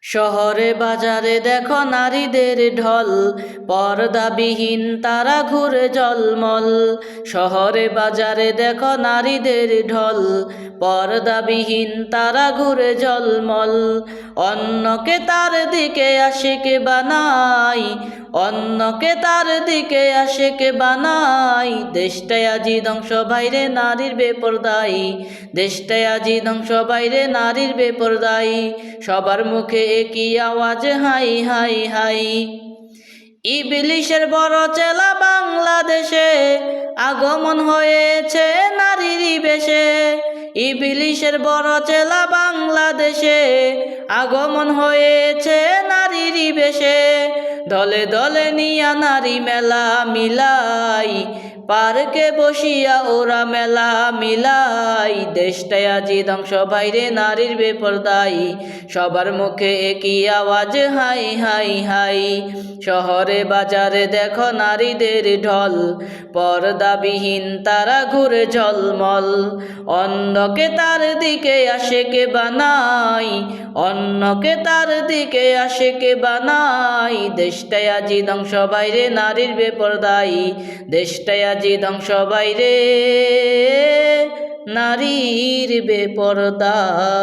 শহরে বাজারে দেখো নারীদের ঢল, পর্দাবিহীন তারা ঘুরে জলমল। শহরে বাজারে দেখো নারীদের ঢল, পর্দাবিহীন তারা ঘুরে জলমল। অন্যকে তার দিকে আশিক বানাই, অন্যকে তার দিকে আশিক বানাই। দেশটায় আজি ধ্বংস বাইরে নারীর বেপরদাই, দেশটায় আজি ধ্বংস বাইরে নারীর বেপরদাই। সবার মুখে একই আওয়াজ হাই হাই হাই। ইবলিশের বড় চেলা বাংলাদেশে আগমন হয়েছে নারীর বেশে। ইবলিশের বড় চেলা বাংলাদেশে আগমন হয়েছে নারীর বেশে। দলে দলে নিয়া নারী মেলা মিলাই, পার্কে বসিয়া ওরা মেলা মিলাই। দেশটায় আজি ধ্বংস বাইরে নারীর বেপরদাই, সবার মুখে একই আওয়াজ হাই হাই হাই। শহরে বাজারে দেখো নারীদের ঢল, পর্দাবিহীন তারা ঘুরে ঝলমল। অন্যকে তার দিকে আশিক বানাই, অন্যকে তার দিকে আশিক বানাই। দেশটায় আজি ধ্বংস বাইরে নারীর বেপরদাই, দেশটায় আজি ধ্বংস বাইরে নারীর বেপরদাই।